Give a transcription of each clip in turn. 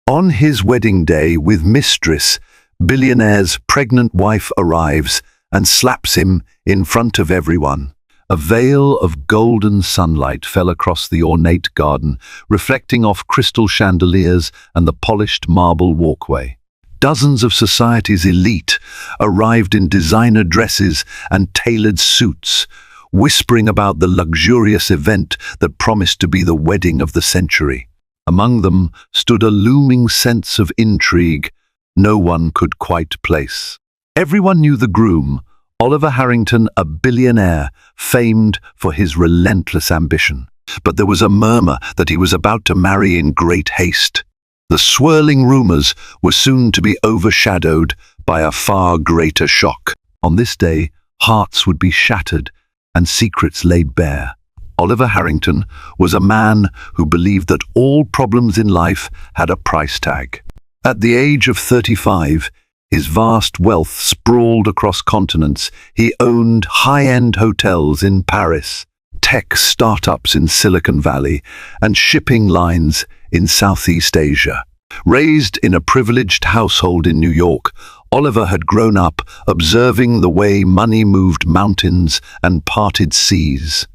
On his wedding day with Mistress, Billionaire's pregnant wife arrives and slaps him in front of everyone. A veil of golden sunlight fell across the ornate garden, reflecting off crystal chandeliers and the polished marble walkway. Dozens of society's elite arrived in designer dresses and tailored suits, whispering about the luxurious event that promised to be the wedding of the century. Among them stood a looming sense of intrigue no one could quite place. Everyone knew the groom, Oliver Harrington, a billionaire, famed for his relentless ambition. But there was a murmur that he was about to marry in great haste. The swirling rumors were soon to be overshadowed by a far greater shock. On this day, hearts would be shattered and secrets laid bare. Oliver Harrington was a man who believed that all problems in life had a price tag. At the age of 35, his vast wealth sprawled across continents. He owned high-end hotels in Paris, tech startups in Silicon Valley, and shipping lines in Southeast Asia. Raised in a privileged household in New York, Oliver had grown up observing the way money moved mountains and parted seas.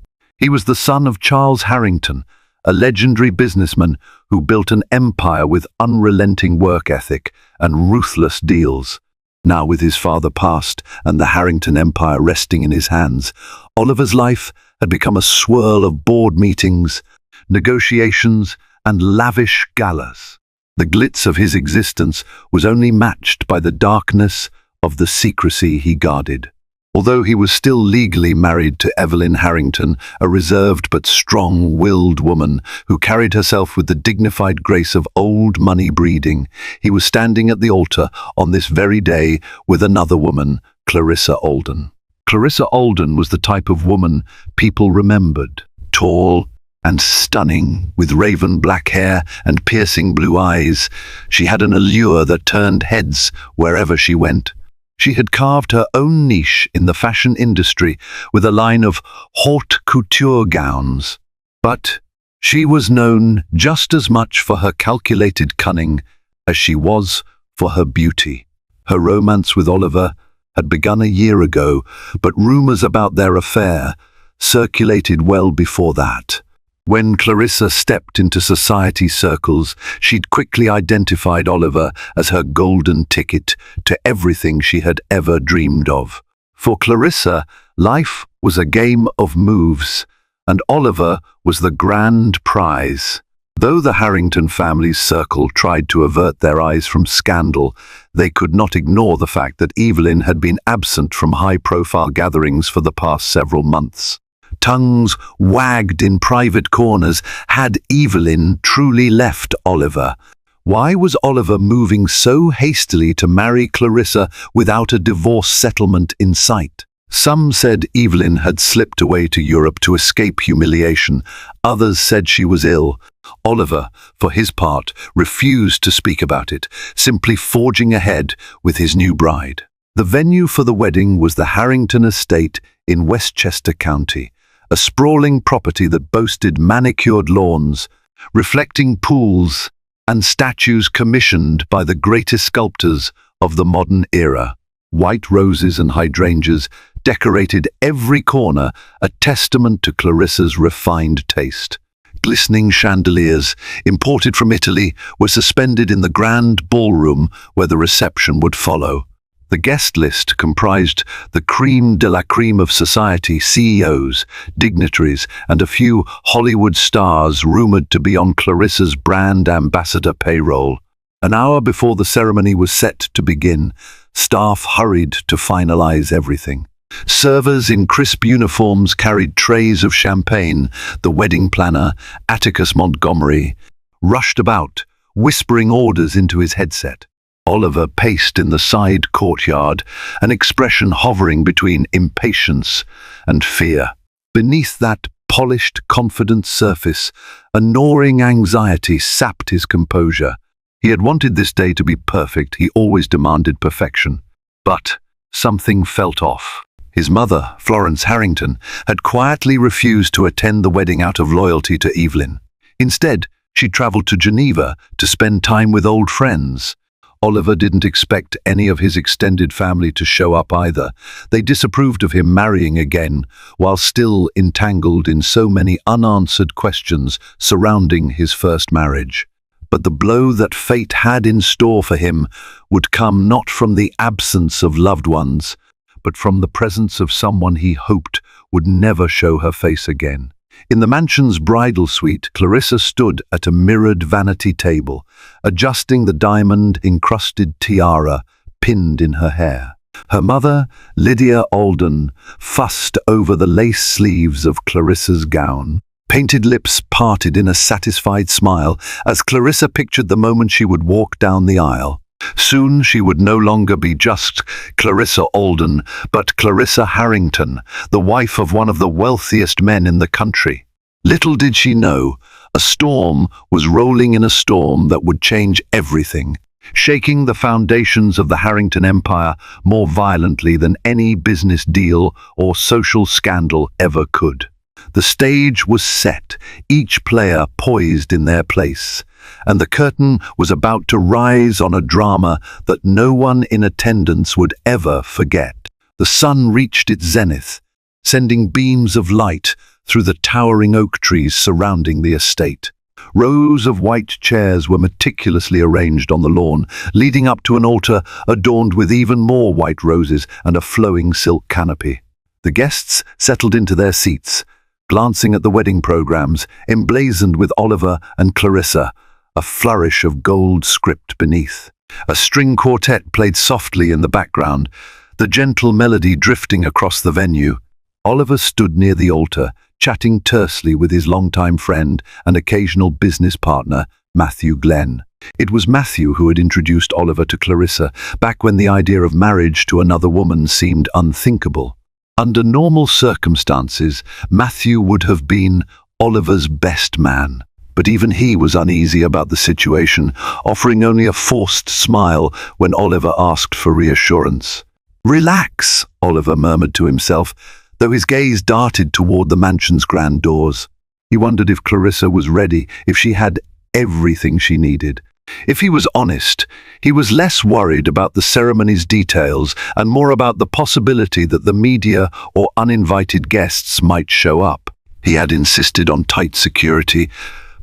He was the son of Charles Harrington, a legendary businessman who built an empire with unrelenting work ethic and ruthless deals. Now, with his father passed and the Harrington empire resting in his hands, Oliver's life had become a swirl of board meetings, negotiations, and lavish galas. The glitz of his existence was only matched by the darkness of the secrecy he guarded. Although he was still legally married to Evelyn Harrington, a reserved but strong-willed woman who carried herself with the dignified grace of old money breeding, he was standing at the altar on this very day with another woman, Clarissa Alden. Clarissa Alden was the type of woman people remembered. Tall and stunning, with raven black hair and piercing blue eyes, she had an allure that turned heads wherever she went. She had carved her own niche in the fashion industry with a line of haute couture gowns. But she was known just as much for her calculated cunning as she was for her beauty. Her romance with Oliver had begun a year ago, but rumors about their affair circulated well before that. When Clarissa stepped into society circles, she'd quickly identified Oliver as her golden ticket to everything she had ever dreamed of. For Clarissa, life was a game of moves, and Oliver was the grand prize. Though the Harrington family's circle tried to avert their eyes from scandal, they could not ignore the fact that Evelyn had been absent from high-profile gatherings for the past several months. Tongues wagged in private corners. Had Evelyn truly left Oliver? Why was Oliver moving so hastily to marry Clarissa without a divorce settlement in sight? Some said Evelyn had slipped away to Europe to escape humiliation. Others said she was ill. Oliver, for his part, refused to speak about it, simply forging ahead with his new bride. The venue for the wedding was the Harrington estate in Westchester County, a sprawling property that boasted manicured lawns, reflecting pools, and statues commissioned by the greatest sculptors of the modern era. White roses and hydrangeas decorated every corner, a testament to Clarissa's refined taste. Glistening chandeliers, imported from Italy, were suspended in the grand ballroom where the reception would follow. The guest list comprised the crème de la crème of society, CEOs, dignitaries, and a few Hollywood stars rumored to be on Clarissa's brand ambassador payroll. An hour before the ceremony was set to begin, staff hurried to finalize everything. Servers in crisp uniforms carried trays of champagne. The wedding planner, Atticus Montgomery, rushed about, whispering orders into his headset. Oliver paced in the side courtyard, an expression hovering between impatience and fear. Beneath that polished, confident surface, a gnawing anxiety sapped his composure. He had wanted this day to be perfect. He always demanded perfection. But something felt off. His mother, Florence Harrington, had quietly refused to attend the wedding out of loyalty to Evelyn. Instead, She traveled to Geneva to spend time with old friends. Oliver didn't expect any of his extended family to show up either. They disapproved of him marrying again, while still entangled in so many unanswered questions surrounding his first marriage. But the blow that fate had in store for him would come not from the absence of loved ones, but from the presence of someone he hoped would never show her face again. In the mansion's bridal suite, Clarissa stood at a mirrored vanity table, adjusting the diamond-encrusted tiara pinned in her hair. Her mother, Lydia Alden, fussed over the lace sleeves of Clarissa's gown. Painted lips parted in a satisfied smile as Clarissa pictured the moment she would walk down the aisle. Soon she would no longer be just Clarissa Alden, but Clarissa Harrington, the wife of one of the wealthiest men in the country. Little did she know, a storm was rolling in a storm that would change everything, shaking the foundations of the Harrington Empire more violently than any business deal or social scandal ever could. The stage was set, each player poised in their place, and the curtain was about to rise on a drama that no one in attendance would ever forget. The sun reached its zenith, sending beams of light through the towering oak trees surrounding the estate. Rows of white chairs were meticulously arranged on the lawn, leading up to an altar adorned with even more white roses and a flowing silk canopy. The guests settled into their seats, glancing at the wedding programs, emblazoned with Oliver and Clarissa, a flourish of gold script beneath. A string quartet played softly in the background, the gentle melody drifting across the venue. Oliver stood near the altar, chatting tersely with his longtime friend and occasional business partner, Matthew Glenn. It was Matthew who had introduced Oliver to Clarissa, back when the idea of marriage to another woman seemed unthinkable. Under normal circumstances, Matthew would have been Oliver's best man. But even he was uneasy about the situation, offering only a forced smile when Oliver asked for reassurance. "Relax," Oliver murmured to himself, though his gaze darted toward the mansion's grand doors. He wondered if Clarissa was ready, if she had everything she needed. If he was honest, he was less worried about the ceremony's details and more about the possibility that the media or uninvited guests might show up. He had insisted on tight security,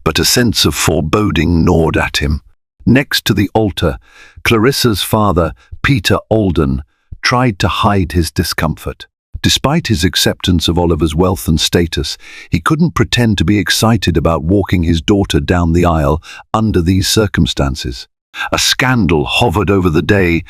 but a sense of foreboding gnawed at him. Next to the altar, Clarissa's father, Peter Alden, tried to hide his discomfort. Despite his acceptance of Oliver's wealth and status, he couldn't pretend to be excited about walking his daughter down the aisle under these circumstances. A scandal hovered over the day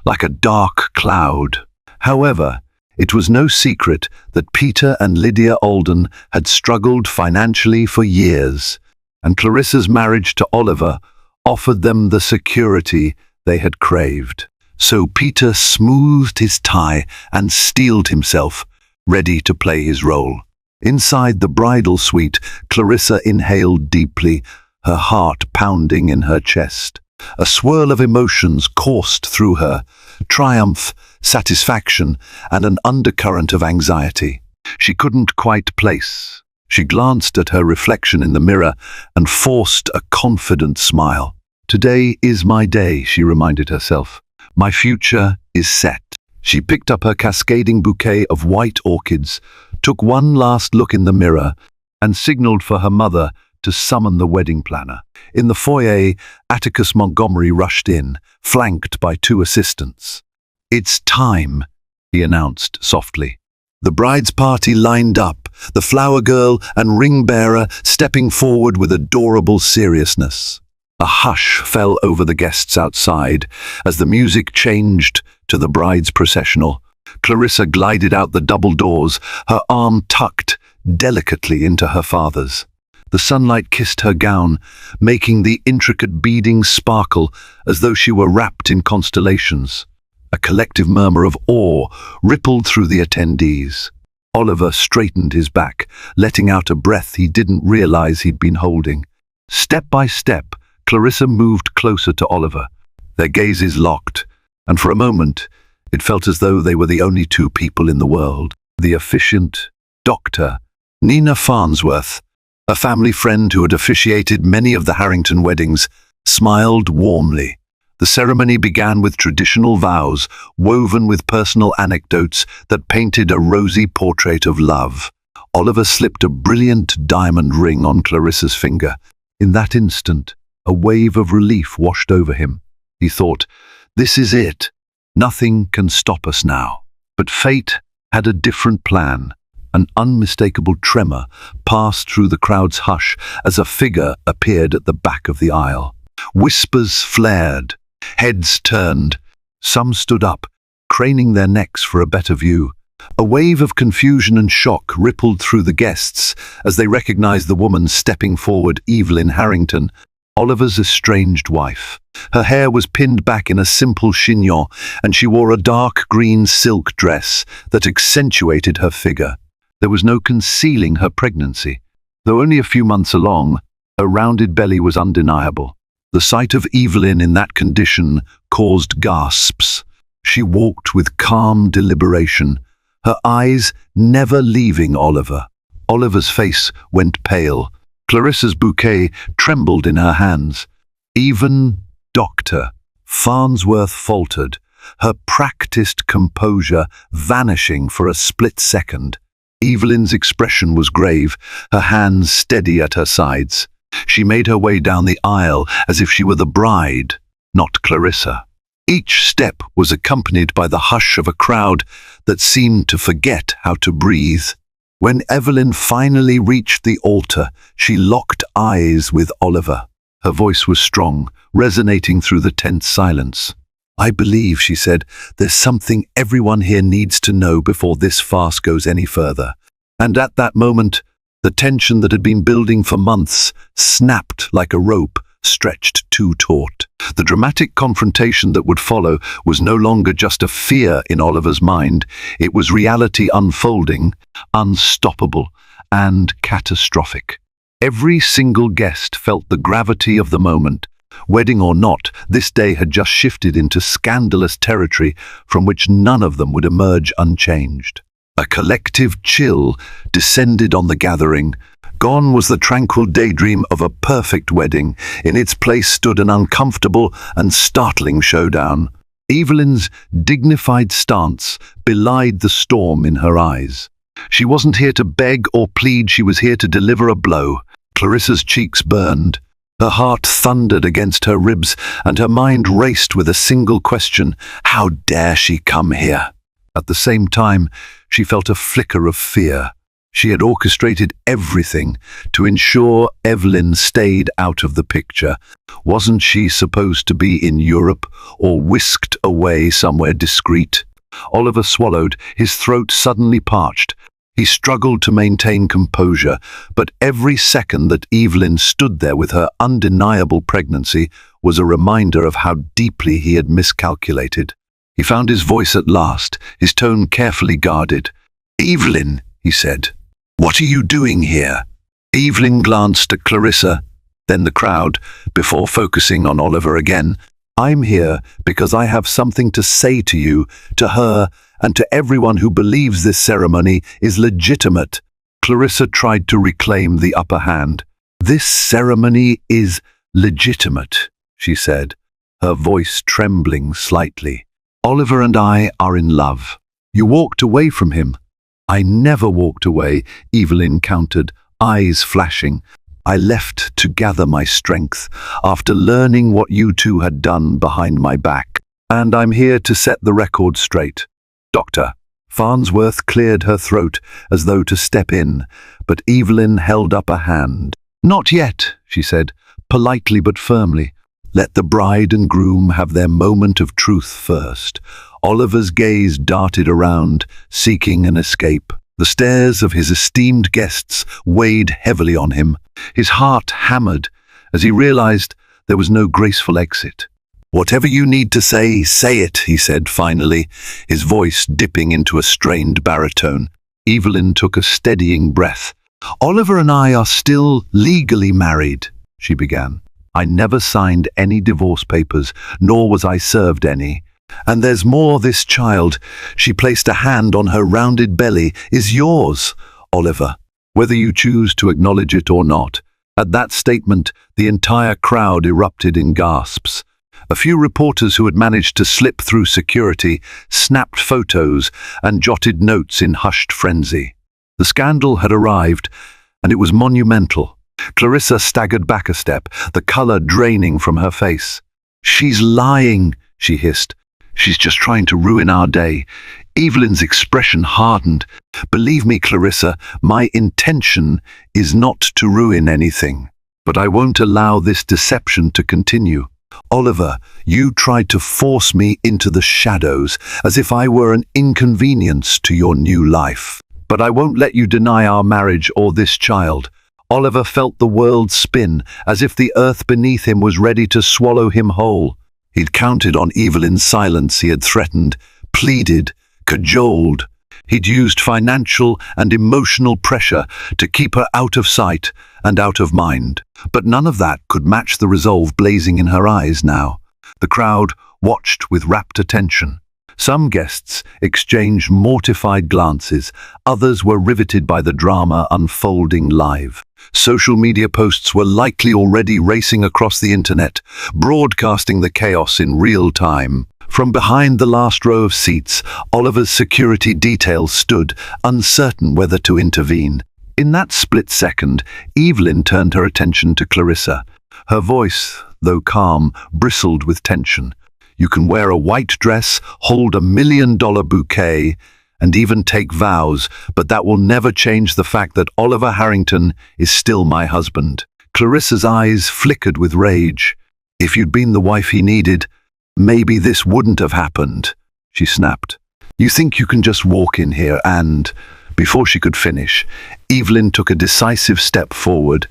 like a dark cloud. However, it was no secret that Peter and Lydia Alden had struggled financially for years, and Clarissa's marriage to Oliver offered them the security they had craved. So Peter smoothed his tie and steeled himself, ready to play his role. Inside the bridal suite, Clarissa inhaled deeply, her heart pounding in her chest. A swirl of emotions coursed through her, triumph, satisfaction, and an undercurrent of anxiety. She couldn't quite place. She glanced at her reflection in the mirror and forced a confident smile. "Today is my day," she reminded herself. "My future is set." She picked up her cascading bouquet of white orchids, took one last look in the mirror, and signaled for her mother to summon the wedding planner. In the foyer, Atticus Montgomery rushed in, flanked by two assistants. "It's time," he announced softly. The bride's party lined up, the flower girl and ring bearer stepping forward with adorable seriousness. A hush fell over the guests outside as the music changed to the bride's processional. Clarissa glided out the double doors, her arm tucked delicately into her father's. The sunlight kissed her gown, making the intricate beading sparkle as though she were wrapped in constellations. A collective murmur of awe rippled through the attendees. Oliver straightened his back, letting out a breath he didn't realize he'd been holding. Step by step, Clarissa moved closer to Oliver. Their gazes locked, and for a moment, it felt as though they were the only two people in the world. The efficient doctor, Nina Farnsworth, A family friend who had officiated many of the Harrington weddings smiled warmly. The ceremony began with traditional vows, woven with personal anecdotes that painted a rosy portrait of love. Oliver slipped a brilliant diamond ring on Clarissa's finger. In that instant, a wave of relief washed over him. He thought, "This is it. Nothing can stop us now." But fate had a different plan. An unmistakable tremor passed through the crowd's hush as a figure appeared at the back of the aisle. Whispers flared. Heads turned. Some stood up, craning their necks for a better view. A wave of confusion and shock rippled through the guests as they recognized the woman stepping forward, Evelyn Harrington, Oliver's estranged wife. Her hair was pinned back in a simple chignon, and she wore a dark green silk dress that accentuated her figure. There was no concealing her pregnancy. Though only a few months along, her rounded belly was undeniable. The sight of Evelyn in that condition caused gasps. She walked with calm deliberation, her eyes never leaving Oliver. Oliver's face went pale. Clarissa's bouquet trembled in her hands. Even Dr. Farnsworth faltered, her practiced composure vanishing for a split second. Evelyn's expression was grave, her hands steady at her sides. She made her way down the aisle as if she were the bride, not Clarissa. Each step was accompanied by the hush of a crowd that seemed to forget how to breathe. When Evelyn finally reached the altar, she locked eyes with Oliver. Her voice was strong, resonating through the tense silence. "I believe," she said, "there's something everyone here needs to know before this farce goes any further." And at that moment, the tension that had been building for months snapped like a rope stretched too taut. The dramatic confrontation that would follow was no longer just a fear in Oliver's mind. It was reality unfolding, unstoppable, and catastrophic. Every single guest felt the gravity of the moment. Wedding or not, this day had just shifted into scandalous territory from which none of them would emerge unchanged. A collective chill descended on the gathering. Gone was the tranquil daydream of a perfect wedding. In its place stood an uncomfortable and startling showdown. Evelyn's dignified stance belied the storm in her eyes. She wasn't here to beg or plead, she was here to deliver a blow. Clarissa's cheeks burned. Her heart thundered against her ribs, and her mind raced with a single question: how dare she come here? At the same time, she felt a flicker of fear. She had orchestrated everything to ensure Evelyn stayed out of the picture. Wasn't she supposed to be in Europe or whisked away somewhere discreet? Oliver swallowed, his throat suddenly parched. He struggled to maintain composure, but every second that Evelyn stood there with her undeniable pregnancy was a reminder of how deeply he had miscalculated. He found his voice at last, his tone carefully guarded. "Evelyn," he said, "what are you doing here?" Evelyn glanced at Clarissa, then the crowd, before focusing on Oliver again. "I'm here because I have something to say to you, to her, and to everyone who believes this ceremony is legitimate." Clarissa tried to reclaim the upper hand. "This ceremony is legitimate," she said, her voice trembling slightly. "Oliver and I are in love. You walked away from him." "I never walked away," Evelyn countered, eyes flashing. "I left to gather my strength after learning what you two had done behind my back. And I'm here to set the record straight." "Dr." Farnsworth cleared her throat as though to step in, but Evelyn held up a hand. "Not yet," she said, politely but firmly. "Let the bride and groom have their moment of truth first." Oliver's gaze darted around, seeking an escape. The stares of his esteemed guests weighed heavily on him. His heart hammered as he realized there was no graceful exit. "Whatever you need to say it," he said finally, his voice dipping into a strained baritone. Evelyn took a steadying breath. "Oliver and I are still legally married," she began. "I never signed any divorce papers, nor was I served any. And there's more, this child," she placed a hand on her rounded belly, "is yours, Oliver." whether you choose to acknowledge it or not. At that statement, the entire crowd erupted in gasps. A few reporters who had managed to slip through security snapped photos and jotted notes in hushed frenzy. The scandal had arrived, and it was monumental. Clarissa staggered back a step, the color draining from her face. "She's lying," she hissed. "She's just trying to ruin our day." Evelyn's expression hardened. "Believe me, Clarissa, my intention is not to ruin anything. But I won't allow this deception to continue. Oliver, you tried to force me into the shadows, as if I were an inconvenience to your new life. But I won't let you deny our marriage or this child." Oliver felt the world spin, as if the earth beneath him was ready to swallow him whole. He'd counted on Evelyn's silence. He had threatened, pleaded, cajoled. He'd used financial and emotional pressure to keep her out of sight and out of mind. But none of that could match the resolve blazing in her eyes now. The crowd watched with rapt attention. Some guests exchanged mortified glances. Others were riveted by the drama unfolding live. Social media posts were likely already racing across the internet, broadcasting the chaos in real time. From behind the last row of seats, Oliver's security detail stood, uncertain whether to intervene. In that split second, Evelyn turned her attention to Clarissa. Her voice, though calm, bristled with tension. "You can wear a white dress, hold $1 million bouquet, and even take vows, but that will never change the fact that Oliver Harrington is still my husband." Clarissa's eyes flickered with rage. "If you'd been the wife he needed, maybe this wouldn't have happened," she snapped. "You think you can just walk in here and—" Before she could finish, Evelyn took a decisive step forward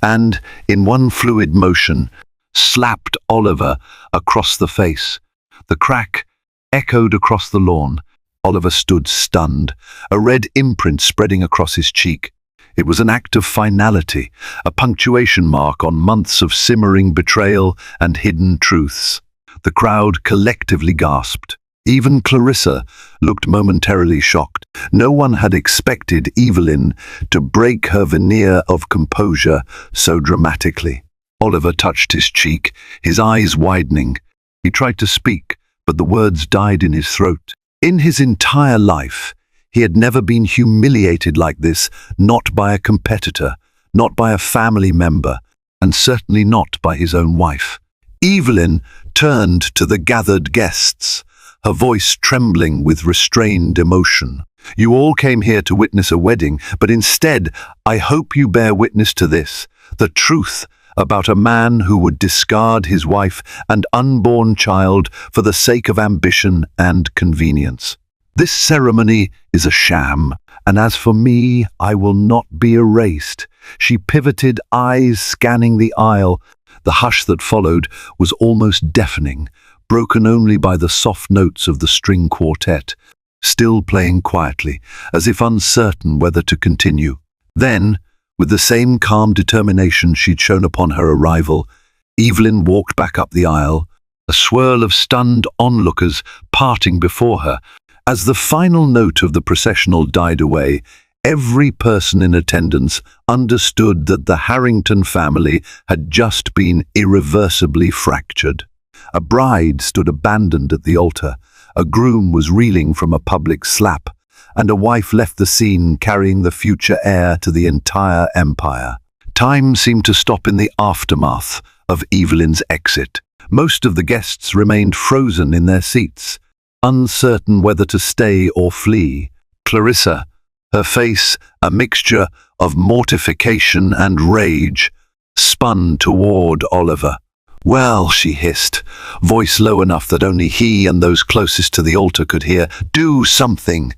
and, in one fluid motion, slapped Oliver across the face. The crack echoed across the lawn. Oliver stood stunned, a red imprint spreading across his cheek. It was an act of finality, a punctuation mark on months of simmering betrayal and hidden truths. The crowd collectively gasped. Even Clarissa looked momentarily shocked. No one had expected Evelyn to break her veneer of composure so dramatically. Oliver touched his cheek, his eyes widening. He tried to speak, but the words died in his throat. In his entire life, he had never been humiliated like this, not by a competitor, not by a family member, and certainly not by his own wife. Evelyn turned to the gathered guests, her voice trembling with restrained emotion. "You all came here to witness a wedding, but instead, I hope you bear witness to this, the truth about a man who would discard his wife and unborn child for the sake of ambition and convenience. This ceremony is a sham, and as for me, I will not be erased." She pivoted, eyes scanning the aisle. The hush that followed was almost deafening, broken only by the soft notes of the string quartet, still playing quietly, as if uncertain whether to continue. Then, with the same calm determination she'd shown upon her arrival, Evelyn walked back up the aisle, a swirl of stunned onlookers parting before her. As the final note of the processional died away, every person in attendance understood that the Harrington family had just been irreversibly fractured. A bride stood abandoned at the altar, a groom was reeling from a public slap, and a wife left the scene carrying the future heir to the entire empire. Time seemed to stop in the aftermath of Evelyn's exit. Most of the guests remained frozen in their seats, uncertain whether to stay or flee. Clarissa, her face a mixture of mortification and rage, spun toward Oliver. "Well," she hissed, voice low enough that only he and those closest to the altar could hear, "do something."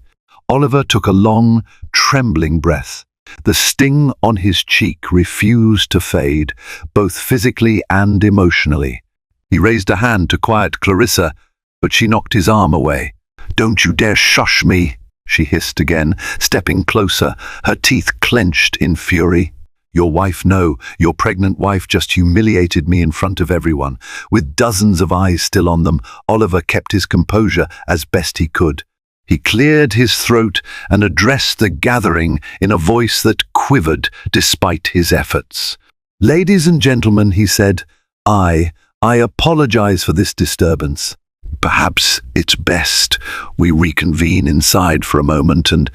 Oliver took a long, trembling breath. The sting on his cheek refused to fade, both physically and emotionally. He raised a hand to quiet Clarissa, but she knocked his arm away. "Don't you dare shush me," she hissed again, stepping closer, her teeth clenched in fury. "Your wife, no, your pregnant wife just humiliated me in front of everyone." With dozens of eyes still on them, Oliver kept his composure as best he could. He cleared his throat and addressed the gathering in a voice that quivered despite his efforts. "Ladies and gentlemen," he said, I apologize for this disturbance. Perhaps it's best we reconvene inside for a moment and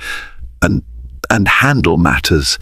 handle matters.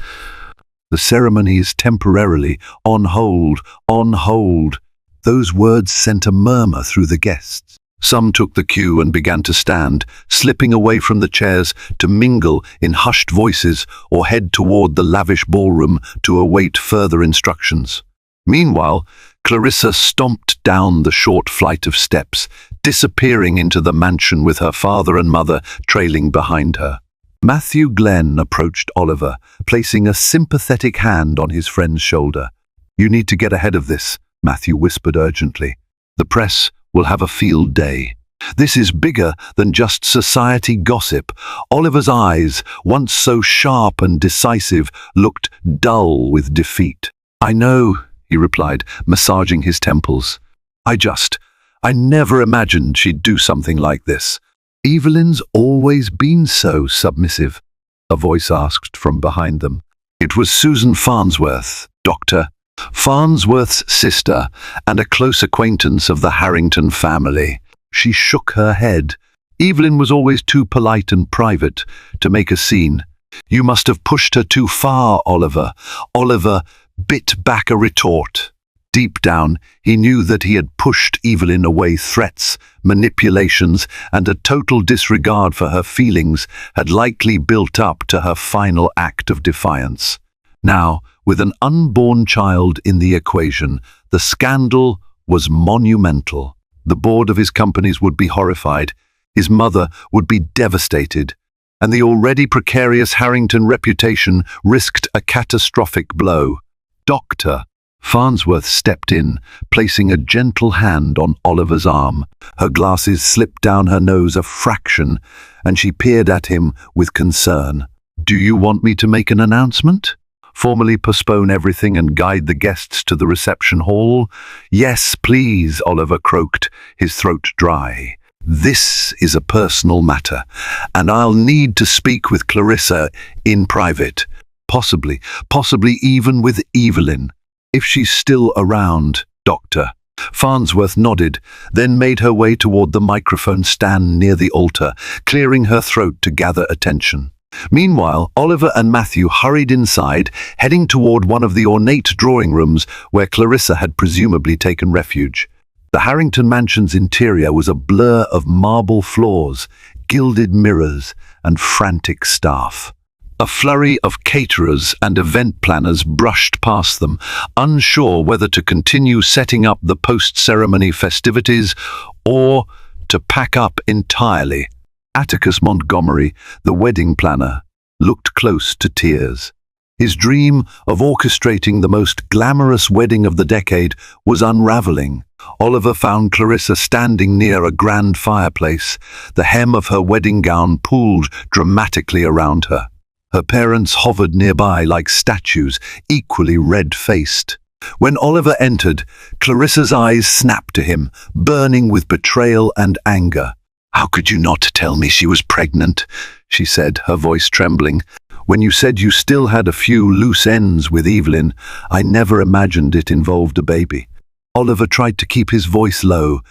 The ceremony is temporarily on hold, on hold." Those words sent a murmur through the guests. Some took the cue and began to stand, slipping away from the chairs to mingle in hushed voices or head toward the lavish ballroom to await further instructions. Meanwhile, Clarissa stomped down the short flight of steps, disappearing into the mansion with her father and mother trailing behind her. Matthew Glenn approached Oliver, placing a sympathetic hand on his friend's shoulder. "You need to get ahead of this," Matthew whispered urgently. "The press will have a field day. This is bigger than just society gossip." Oliver's eyes, once so sharp and decisive, looked dull with defeat. "I know," he replied, massaging his temples. I never imagined she'd do something like this." "Evelyn's always been so submissive," a voice asked from behind them. It was Susan Farnsworth, Dr. Farnsworth's sister and a close acquaintance of the Harrington family. She shook her head. "Evelyn was always too polite and private to make a scene. You must have pushed her too far, Oliver." Oliver bit back a retort. Deep down, he knew that he had pushed Evelyn away. Threats, manipulations, and a total disregard for her feelings had likely built up to her final act of defiance. Now, with an unborn child in the equation, the scandal was monumental. The board of his companies would be horrified, his mother would be devastated, and the already precarious Harrington reputation risked a catastrophic blow. Dr. Farnsworth stepped in, placing a gentle hand on Oliver's arm. Her glasses slipped down her nose a fraction, and she peered at him with concern. "Do you want me to make an announcement? Formally postpone everything and guide the guests to the reception hall?" "Yes, please," Oliver croaked, his throat dry. "This is a personal matter, and I'll need to speak with Clarissa in private. Possibly even with Evelyn. If she's still around." Dr. Farnsworth nodded, then made her way toward the microphone stand near the altar, clearing her throat to gather attention. Meanwhile, Oliver and Matthew hurried inside, heading toward one of the ornate drawing rooms where Clarissa had presumably taken refuge. The Harrington mansion's interior was a blur of marble floors, gilded mirrors, and frantic staff. A flurry of caterers and event planners brushed past them, unsure whether to continue setting up the post-ceremony festivities or to pack up entirely. Atticus Montgomery, the wedding planner, looked close to tears. His dream of orchestrating the most glamorous wedding of the decade was unraveling. Oliver found Clarissa standing near a grand fireplace, the hem of her wedding gown pulled dramatically around her. Her parents hovered nearby like statues, equally red-faced. When Oliver entered, Clarissa's eyes snapped to him, burning with betrayal and anger. "How could you not tell me she was pregnant?" she said, her voice trembling. "When you said you still had a few loose ends with Evelyn, I never imagined it involved a baby." Oliver tried to keep his voice low,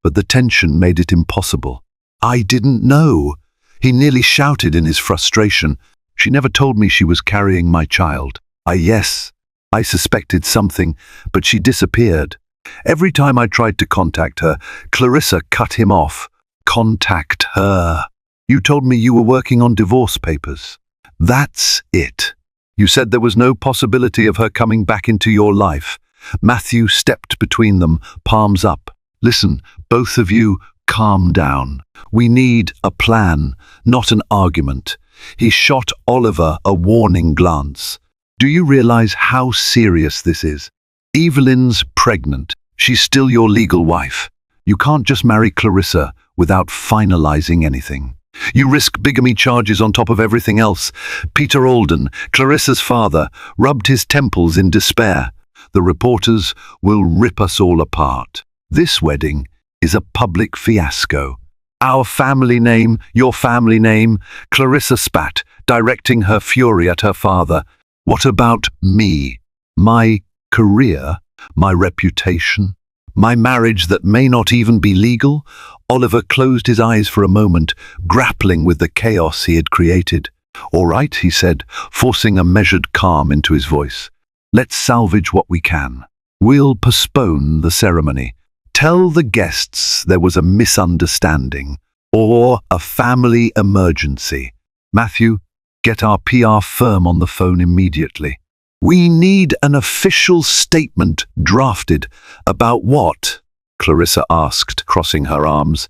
but the tension made it impossible. "I didn't know," he nearly shouted in his frustration. "She never told me she was carrying my child. Yes, I suspected something, but she disappeared. Every time I tried to contact her, Clarissa cut him off." "Contact her? You told me you were working on divorce papers." "That's it. You said there was no possibility of her coming back into your life." Matthew stepped between them, palms up. "Listen, both of you, calm down. We need a plan, not an argument." He shot Oliver a warning glance. "Do you realize how serious this is? Evelyn's pregnant. She's still your legal wife. You can't just marry Clarissa without finalizing anything. You risk bigamy charges on top of everything else." Peter Alden, Clarissa's father, rubbed his temples in despair. "The reporters will rip us all apart. This wedding is a public fiasco, Our family name, your family name, Clarissa spat, directing her fury at her father. What about me? My career? My reputation? My marriage that may not even be legal? Oliver closed his eyes for a moment, grappling with the chaos he had created. All right, he said, forcing a measured calm into his voice. Let's salvage what we can. We'll postpone the ceremony. Tell the guests there was a misunderstanding or a family emergency. Matthew, get our PR firm on the phone immediately. We need an official statement drafted. About what? Clarissa asked, crossing her arms.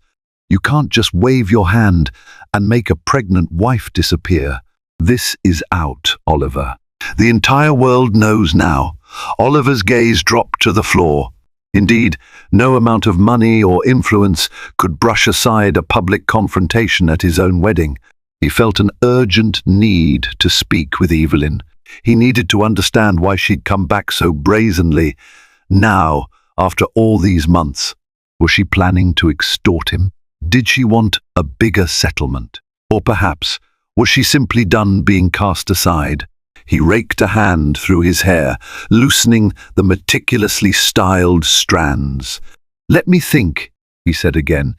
You can't just wave your hand and make a pregnant wife disappear. This is out, Oliver. The entire world knows now. Oliver's gaze dropped to the floor. Indeed, no amount of money or influence could brush aside a public confrontation at his own wedding. He felt an urgent need to speak with Evelyn. He needed to understand why she'd come back so brazenly. Now, after all these months, was she planning to extort him? Did she want a bigger settlement? Or perhaps, was she simply done being cast aside? He raked a hand through his hair, loosening the meticulously styled strands. Let me think, he said again,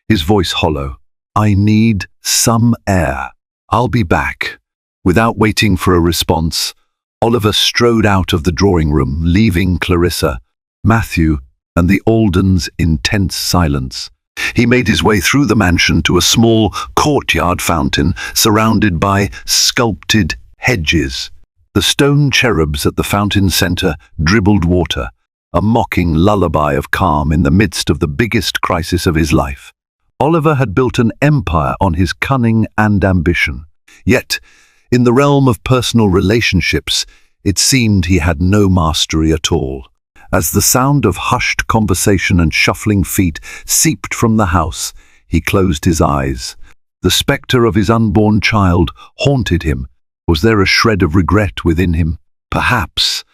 his voice hollow. I need some air. I'll be back. Without waiting for a response, Oliver strode out of the drawing room, leaving Clarissa, Matthew, and the Aldens in tense silence. He made his way through the mansion to a small courtyard fountain surrounded by sculpted hedges. The stone cherubs at the fountain's center dribbled water, a mocking lullaby of calm in the midst of the biggest crisis of his life. Oliver had built an empire on his cunning and ambition. Yet, in the realm of personal relationships, it seemed he had no mastery at all. As the sound of hushed conversation and shuffling feet seeped from the house, he closed his eyes. The spectre of his unborn child haunted him. Was there a shred of regret within him? Perhaps.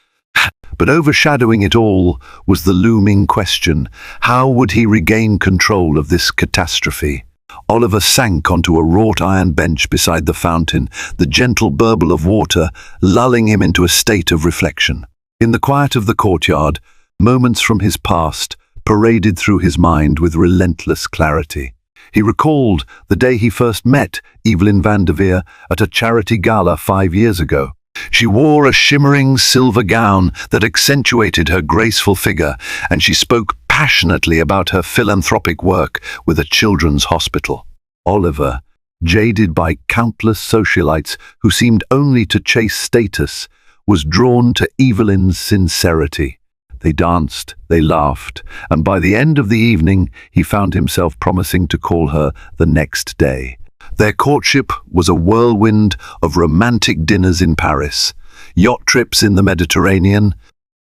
But overshadowing it all was the looming question: how would he regain control of this catastrophe? Oliver sank onto a wrought iron bench beside the fountain, the gentle burble of water lulling him into a state of reflection. In the quiet of the courtyard, moments from his past paraded through his mind with relentless clarity. He recalled the day he first met Evelyn van der Veer at a charity gala 5 years ago. She wore a shimmering silver gown that accentuated her graceful figure, and she spoke passionately about her philanthropic work with a children's hospital. Oliver, jaded by countless socialites who seemed only to chase status, was drawn to Evelyn's sincerity. They danced, they laughed, and by the end of the evening he found himself promising to call her the next day. Their courtship was a whirlwind of romantic dinners in Paris, yacht trips in the Mediterranean,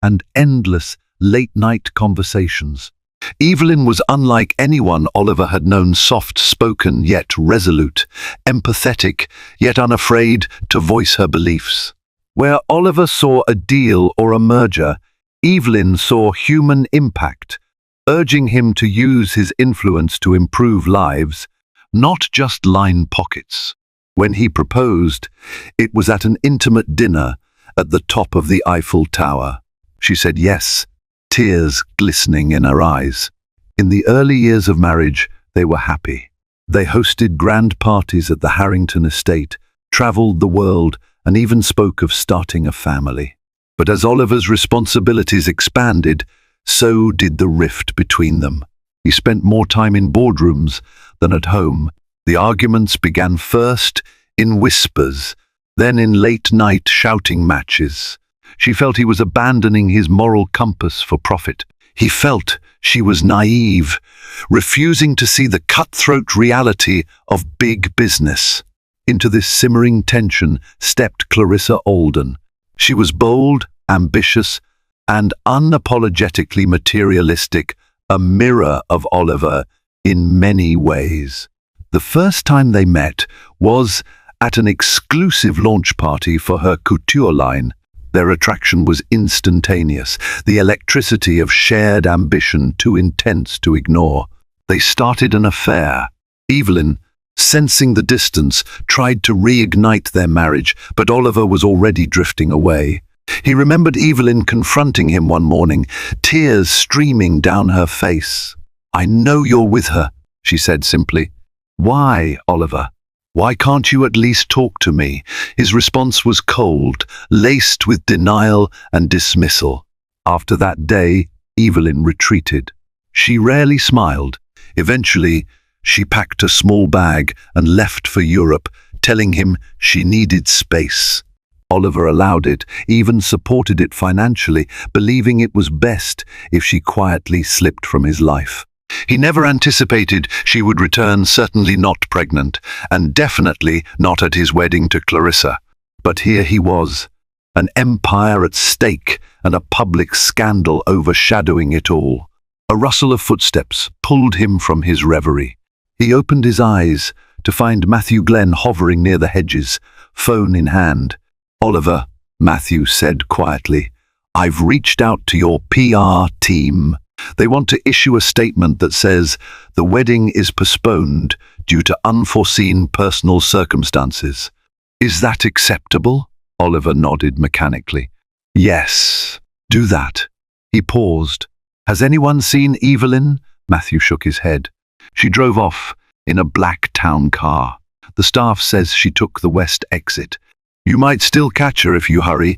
and endless late-night conversations. Evelyn was unlike anyone Oliver had known, soft-spoken yet resolute, empathetic yet unafraid to voice her beliefs. Where Oliver saw a deal or a merger, Evelyn saw human impact, urging him to use his influence to improve lives, not just line pockets. When he proposed, it was at an intimate dinner at the top of the Eiffel Tower. She said yes, tears glistening in her eyes. In the early years of marriage, they were happy. They hosted grand parties at the Harrington estate, traveled the world, and even spoke of starting a family. But as Oliver's responsibilities expanded, so did the rift between them. He spent more time in boardrooms than at home. The arguments began first in whispers, then in late-night shouting matches. She felt he was abandoning his moral compass for profit. He felt she was naive, refusing to see the cutthroat reality of big business. Into this simmering tension stepped Clarissa Alden. She was bold, ambitious, and unapologetically materialistic, a mirror of Oliver in many ways. The first time they met was at an exclusive launch party for her couture line. Their attraction was instantaneous, the electricity of shared ambition too intense to ignore. They started an affair. Evelyn, sensing the distance, tried to reignite their marriage, but Oliver was already drifting away. He remembered Evelyn confronting him one morning, tears streaming down her face. "I know you're with her," she said simply. "Why, Oliver? Why can't you at least talk to me?" His response was cold, laced with denial and dismissal. After that day, Evelyn retreated. She rarely smiled. Eventually, she packed a small bag and left for Europe, telling him she needed space. Oliver allowed it, even supported it financially, believing it was best if she quietly slipped from his life. He never anticipated she would return, certainly not pregnant, and definitely not at his wedding to Clarissa. But here he was, an empire at stake and a public scandal overshadowing it all. A rustle of footsteps pulled him from his reverie. He opened his eyes to find Matthew Glenn hovering near the hedges, phone in hand. "Oliver," Matthew said quietly, "I've reached out to your PR team. They want to issue a statement that says the wedding is postponed due to unforeseen personal circumstances. Is that acceptable?" Oliver nodded mechanically. "Yes, do that." He paused. "Has anyone seen Evelyn?" Matthew shook his head. "She drove off in a black town car. The staff says she took the west exit. You might still catch her if you hurry,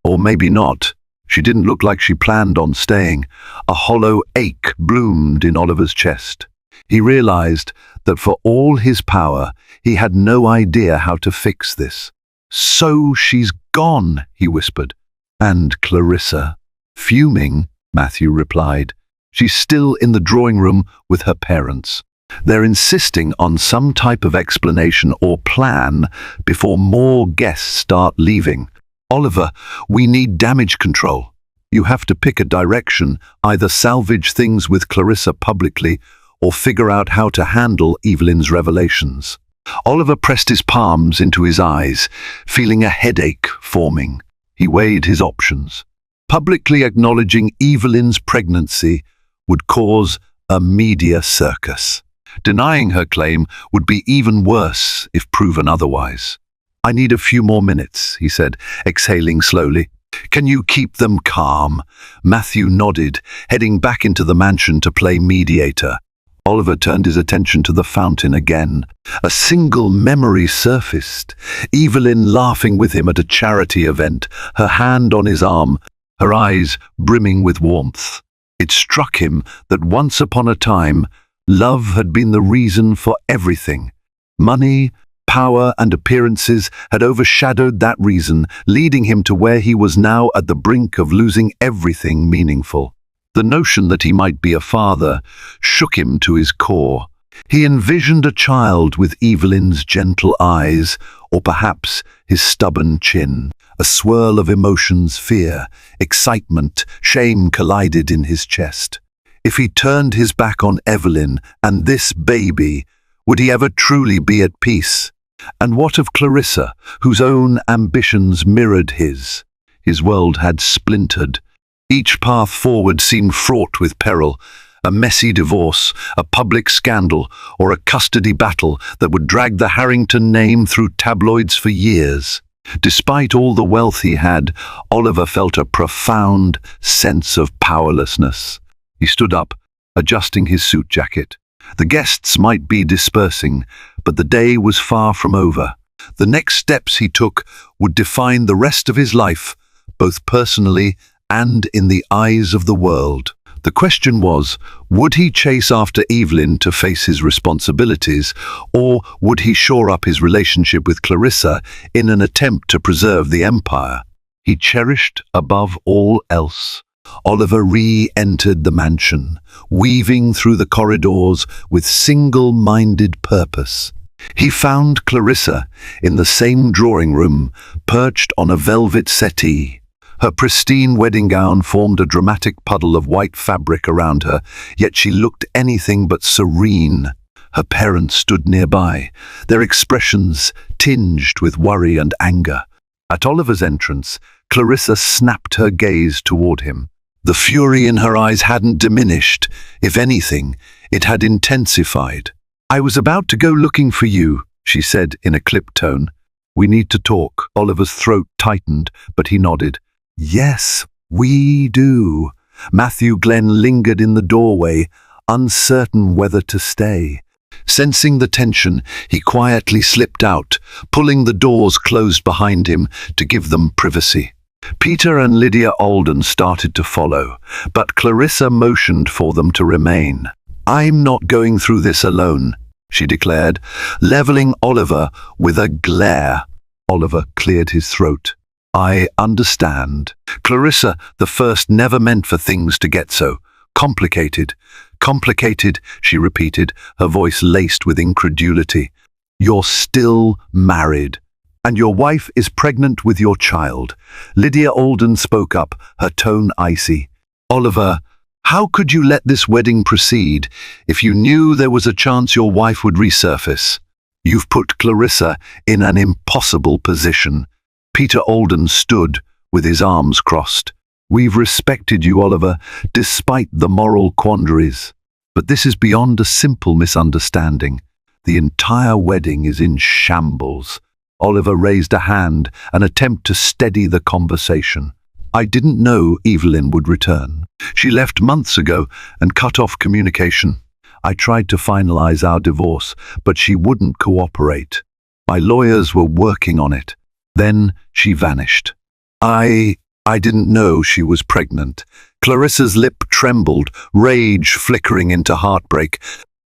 or maybe not. She didn't look like she planned on staying." A hollow ache bloomed in Oliver's chest. He realized that for all his power, he had no idea how to fix this. "So she's gone," he whispered. "And Clarissa?" "Fuming," Matthew replied. "She's still in the drawing room with her parents. They're insisting on some type of explanation or plan before more guests start leaving. Oliver, we need damage control. You have to pick a direction, either salvage things with Clarissa publicly or figure out how to handle Evelyn's revelations." Oliver pressed his palms into his eyes, feeling a headache forming. He weighed his options. Publicly acknowledging Evelyn's pregnancy would cause a media circus. Denying her claim would be even worse if proven otherwise. "I need a few more minutes," he said, exhaling slowly. "Can you keep them calm?" Matthew nodded, heading back into the mansion to play mediator. Oliver turned his attention to the fountain again. A single memory surfaced. Evelyn laughing with him at a charity event, her hand on his arm, her eyes brimming with warmth. It struck him that once upon a time, love had been the reason for everything. Money, power, and appearances had overshadowed that reason, leading him to where he was now at the brink of losing everything meaningful. The notion that he might be a father shook him to his core. He envisioned a child with Evelyn's gentle eyes, or perhaps his stubborn chin. A swirl of emotions, fear, excitement, shame collided in his chest. If he turned his back on Evelyn and this baby, would he ever truly be at peace? And what of Clarissa, whose own ambitions mirrored his? His world had splintered. Each path forward seemed fraught with peril. A messy divorce, a public scandal, or a custody battle that would drag the Harrington name through tabloids for years. Despite all the wealth he had, Oliver felt a profound sense of powerlessness. He stood up, adjusting his suit jacket. The guests might be dispersing, but the day was far from over. The next steps he took would define the rest of his life, both personally and in the eyes of the world. The question was, would he chase after Evelyn to face his responsibilities, or would he shore up his relationship with Clarissa in an attempt to preserve the empire he cherished above all else? Oliver re-entered the mansion, weaving through the corridors with single-minded purpose. He found Clarissa in the same drawing room, perched on a velvet settee. Her pristine wedding gown formed a dramatic puddle of white fabric around her, yet she looked anything but serene. Her parents stood nearby, their expressions tinged with worry and anger. At Oliver's entrance, Clarissa snapped her gaze toward him. The fury in her eyes hadn't diminished. If anything, it had intensified. "I was about to go looking for you," she said in a clipped tone. "We need to talk." Oliver's throat tightened, but he nodded. "Yes, we do." Matthew Glenn lingered in the doorway, uncertain whether to stay. Sensing the tension, he quietly slipped out, pulling the doors closed behind him to give them privacy. Peter and Lydia Alden started to follow, but Clarissa motioned for them to remain. "I'm not going through this alone," she declared, leveling Oliver with a glare. Oliver cleared his throat. "I understand." Clarissa, the first, never meant for things to get so complicated. "Complicated," she repeated, her voice laced with incredulity. "You're still married. And your wife is pregnant with your child." Lydia Alden spoke up, her tone icy. "Oliver, how could you let this wedding proceed if you knew there was a chance your wife would resurface? You've put Clarissa in an impossible position." Peter Alden stood with his arms crossed. "We've respected you, Oliver, despite the moral quandaries. But this is beyond a simple misunderstanding. The entire wedding is in shambles." Oliver raised a hand, an attempt to steady the conversation. "I didn't know Evelyn would return. She left months ago and cut off communication. I tried to finalize our divorce, but she wouldn't cooperate. My lawyers were working on it. Then she vanished. I didn't know she was pregnant." Clarissa's lip trembled, rage flickering into heartbreak.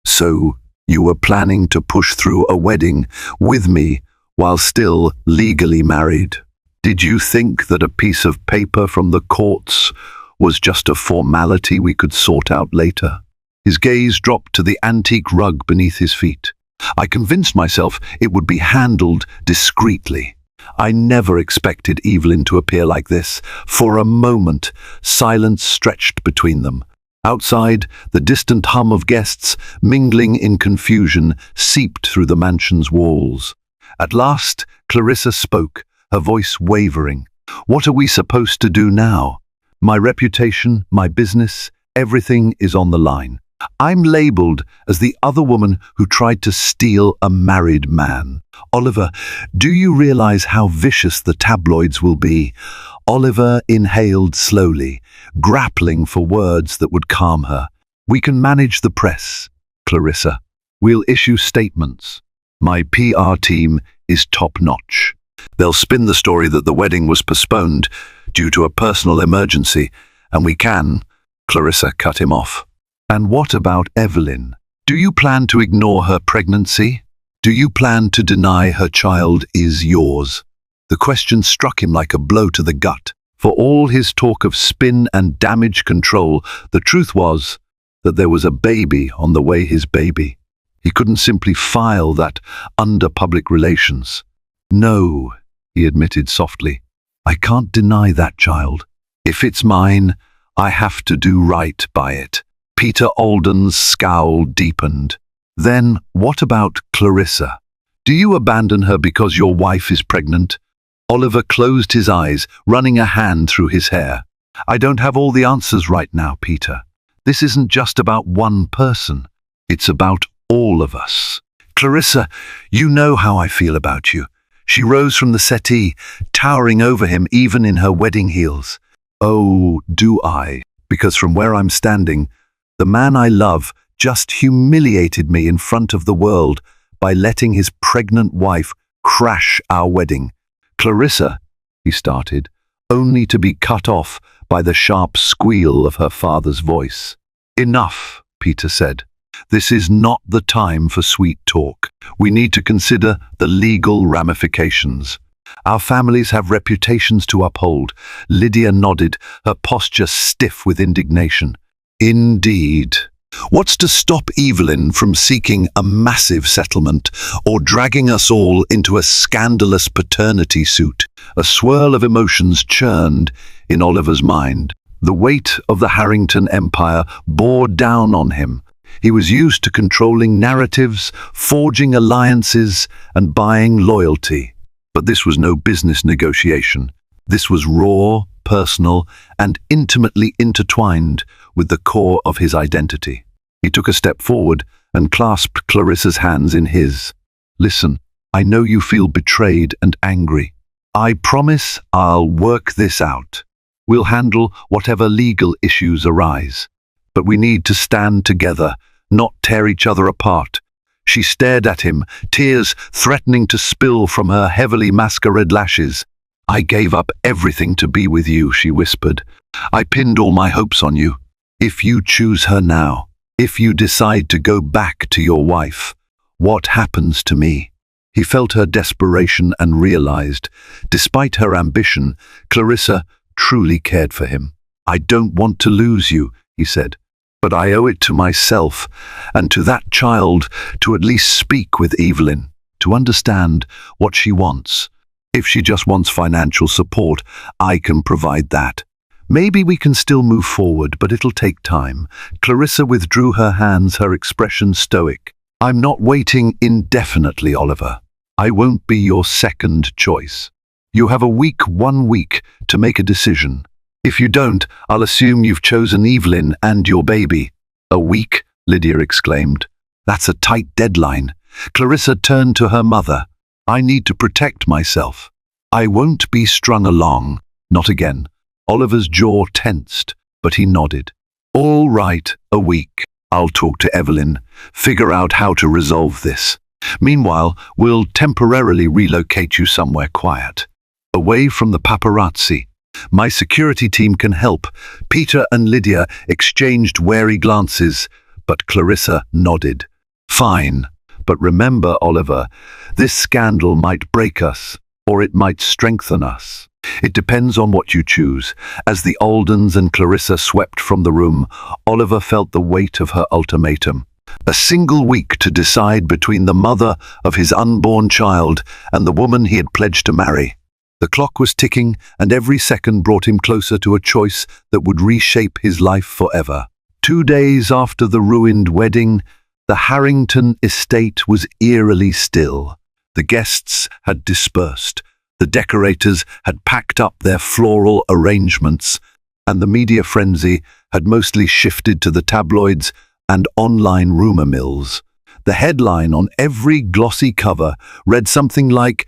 "So you were planning to push through a wedding with me while still legally married? Did you think that a piece of paper from the courts was just a formality we could sort out later?" His gaze dropped to the antique rug beneath his feet. "I convinced myself it would be handled discreetly. I never expected Evelyn to appear like this." For a moment, silence stretched between them. Outside, the distant hum of guests, mingling in confusion, seeped through the mansion's walls. At last, Clarissa spoke, her voice wavering. "What are we supposed to do now? My reputation, my business, everything is on the line. I'm labeled as the other woman who tried to steal a married man. Oliver, do you realize how vicious the tabloids will be?" Oliver inhaled slowly, grappling for words that would calm her. "We can manage the press, Clarissa. We'll issue statements. My PR team is top-notch. They'll spin the story that the wedding was postponed due to a personal emergency, and we can." Clarissa cut him off. "And what about Evelyn? Do you plan to ignore her pregnancy? Do you plan to deny her child is yours?" The question struck him like a blow to the gut. For all his talk of spin and damage control, the truth was that there was a baby on the way. His baby. He couldn't simply file that under public relations. "No," he admitted softly. "I can't deny that child. If it's mine, I have to do right by it." Peter Alden's scowl deepened. "Then what about Clarissa? Do you abandon her because your wife is pregnant?" Oliver closed his eyes, running a hand through his hair. "I don't have all the answers right now, Peter. This isn't just about one person. It's about all of us. Clarissa, you know how I feel about you." She rose from the settee, towering over him even in her wedding heels. "Oh, do I? Because from where I'm standing, the man I love just humiliated me in front of the world by letting his pregnant wife crash our wedding." "Clarissa," he started, only to be cut off by the sharp squeal of her father's voice. "Enough," Peter said. "This is not the time for sweet talk. We need to consider the legal ramifications. Our families have reputations to uphold." Lydia nodded, her posture stiff with indignation. "Indeed. What's to stop Evelyn from seeking a massive settlement or dragging us all into a scandalous paternity suit?" A swirl of emotions churned in Oliver's mind. The weight of the Harrington empire bore down on him. He was used to controlling narratives, forging alliances, and buying loyalty. But this was no business negotiation. This was raw, personal, and intimately intertwined with the core of his identity. He took a step forward, and clasped Clarissa's hands in his. "Listen, I know you feel betrayed and angry. I promise I'll work this out. We'll handle whatever legal issues arise. But we need to stand together, not tear each other apart." She stared at him, tears threatening to spill from her heavily masquerade lashes. "I gave up everything to be with you," she whispered. "I pinned all my hopes on you. If you choose her now, if you decide to go back to your wife, what happens to me?" He felt her desperation and realized, despite her ambition, Clarissa truly cared for him. "I don't want to lose you," he said, "but I owe it to myself and to that child to at least speak with Evelyn, to understand what she wants. If she just wants financial support, I can provide that. Maybe we can still move forward, but it'll take time." Clarissa withdrew her hands, her expression stoic. "I'm not waiting indefinitely, Oliver. I won't be your second choice. You have 1 week to make a decision. If you don't, I'll assume you've chosen Evelyn and your baby." "A week?" Lydia exclaimed. "That's a tight deadline." Clarissa turned to her mother. "I need to protect myself. I won't be strung along. Not again." Oliver's jaw tensed, but he nodded. "All right, a week. I'll talk to Evelyn, figure out how to resolve this. Meanwhile, we'll temporarily relocate you somewhere quiet, away from the paparazzi. My security team can help." Peter and Lydia exchanged wary glances, but Clarissa nodded. "Fine, but remember, Oliver, this scandal might break us, or it might strengthen us. It depends on what you choose." As the Aldens and Clarissa swept from the room, Oliver felt the weight of her ultimatum. A single week to decide between the mother of his unborn child and the woman he had pledged to marry. The clock was ticking, and every second brought him closer to a choice that would reshape his life forever. 2 days after the ruined wedding, the Harrington estate was eerily still. The guests had dispersed, the decorators had packed up their floral arrangements, and the media frenzy had mostly shifted to the tabloids and online rumor mills. The headline on every glossy cover read something like,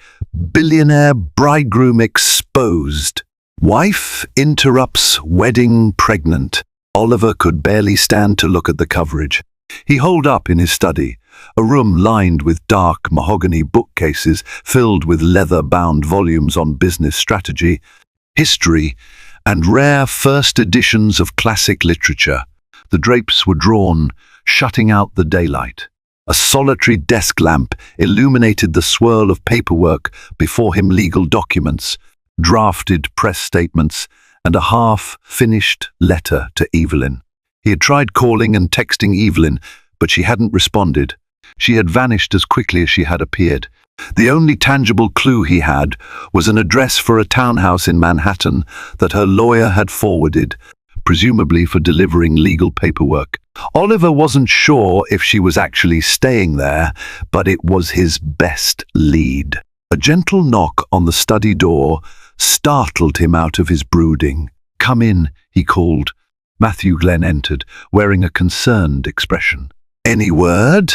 "Billionaire bridegroom exposed. Wife interrupts wedding pregnant." Oliver could barely stand to look at the coverage. He holed up in his study, a room lined with dark mahogany bookcases filled with leather-bound volumes on business strategy, history, and rare first editions of classic literature. The drapes were drawn, shutting out the daylight. A solitary desk lamp illuminated the swirl of paperwork before him, legal documents, drafted press statements, and a half-finished letter to Evelyn. He had tried calling and texting Evelyn, but she hadn't responded. She had vanished as quickly as she had appeared. The only tangible clue he had was an address for a townhouse in Manhattan that her lawyer had forwarded, presumably for delivering legal paperwork. Oliver wasn't sure if she was actually staying there, but it was his best lead. A gentle knock on the study door startled him out of his brooding. "Come in," he called. Matthew Glenn entered, wearing a concerned expression. "Any word?"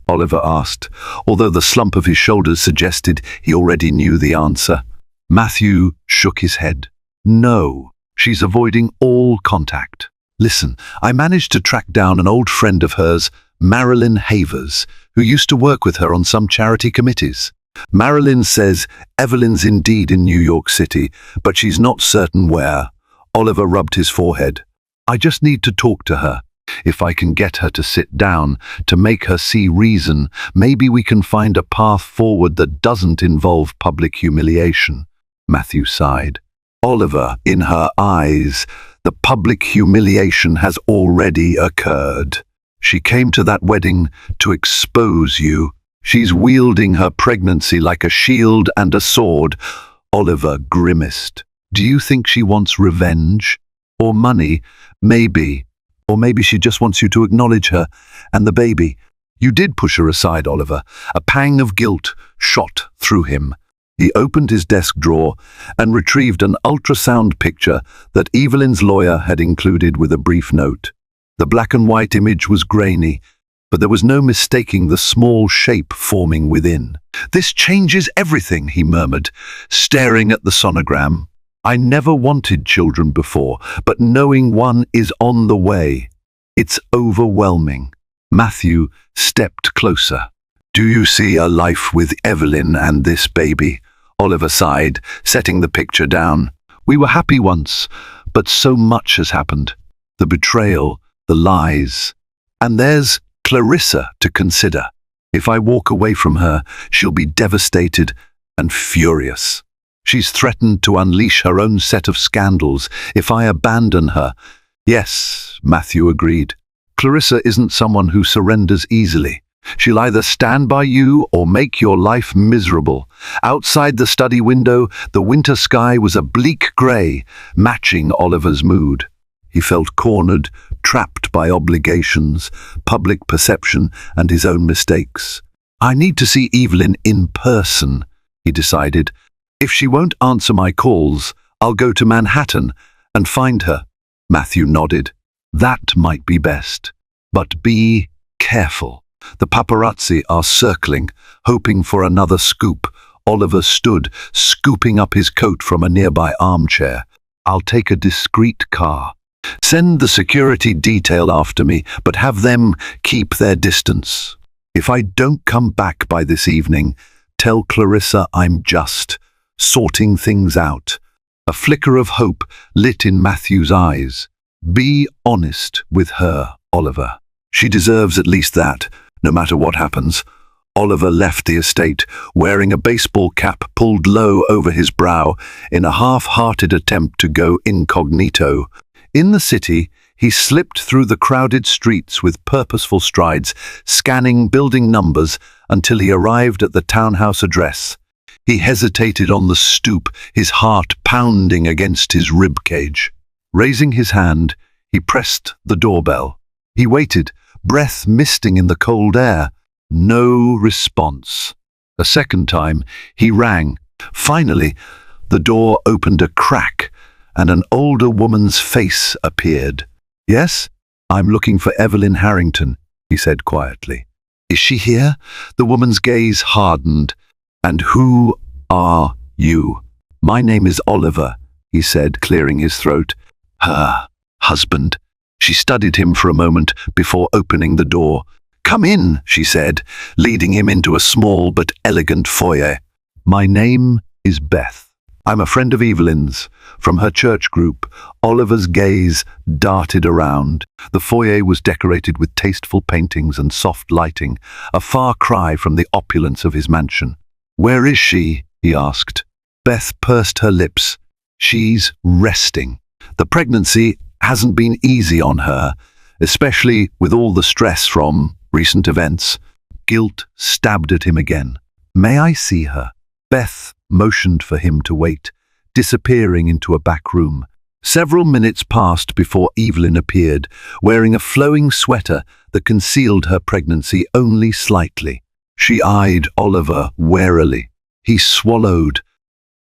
Oliver asked, although the slump of his shoulders suggested he already knew the answer. Matthew shook his head. "No, she's avoiding all contact. Listen, I managed to track down an old friend of hers, Marilyn Havers, who used to work with her on some charity committees. Marilyn says Evelyn's indeed in New York City, but she's not certain where." Oliver rubbed his forehead. "I just need to talk to her. If I can get her to sit down, to make her see reason, maybe we can find a path forward that doesn't involve public humiliation." Matthew sighed. "Oliver, in her eyes, the public humiliation has already occurred. She came to that wedding to expose you. She's wielding her pregnancy like a shield and a sword." Oliver grimaced. "Do you think she wants revenge? Or money? Maybe. Or maybe she just wants you to acknowledge her and the baby." "You did push her aside, Oliver." A pang of guilt shot through him. He opened his desk drawer and retrieved an ultrasound picture that Evelyn's lawyer had included with a brief note. The black and white image was grainy, but there was no mistaking the small shape forming within. "This changes everything," he murmured, staring at the sonogram. "I never wanted children before, but knowing one is on the way, it's overwhelming." Matthew stepped closer. "Do you see a life with Evelyn and this baby?" Oliver sighed, setting the picture down. "We were happy once, but so much has happened. The betrayal, the lies. And there's Clarissa to consider. If I walk away from her, she'll be devastated and furious. She's threatened to unleash her own set of scandals if I abandon her." "Yes," Matthew agreed. "Clarissa isn't someone who surrenders easily. She'll either stand by you or make your life miserable." Outside the study window, the winter sky was a bleak grey, matching Oliver's mood. He felt cornered, trapped by obligations, public perception, and his own mistakes. "I need to see Evelyn in person," he decided. "If she won't answer my calls, I'll go to Manhattan and find her." Matthew nodded. "That might be best. But be careful. The paparazzi are circling, hoping for another scoop." Oliver stood, scooping up his coat from a nearby armchair. "I'll take a discreet car. Send the security detail after me, but have them keep their distance. If I don't come back by this evening, tell Clarissa I'm just sorting things out." A flicker of hope lit in Matthew's eyes. "Be honest with her, Oliver. She deserves at least that, no matter what happens." Oliver left the estate, wearing a baseball cap pulled low over his brow in a half-hearted attempt to go incognito. In the city, he slipped through the crowded streets with purposeful strides, scanning building numbers until he arrived at the townhouse address. He hesitated on the stoop, his heart pounding against his ribcage. Raising his hand, he pressed the doorbell. He waited, breath misting in the cold air. No response. A second time, he rang. Finally, the door opened a crack, and an older woman's face appeared. "Yes, I'm looking for Evelyn Harrington," he said quietly. "Is she here?" The woman's gaze hardened. "And who are you?" "My name is Oliver," he said, clearing his throat. "Her husband." She studied him for a moment before opening the door. "Come in," she said, leading him into a small but elegant foyer. "My name is Beth. I'm a friend of Evelyn's, from her church group." Oliver's gaze darted around. The foyer was decorated with tasteful paintings and soft lighting, a far cry from the opulence of his mansion. "Where is she?" he asked. Beth pursed her lips. "She's resting. The pregnancy hasn't been easy on her, especially with all the stress from recent events." Guilt stabbed at him again. "May I see her?" Beth motioned for him to wait, disappearing into a back room. Several minutes passed before Evelyn appeared, wearing a flowing sweater that concealed her pregnancy only slightly. She eyed Oliver warily. He swallowed.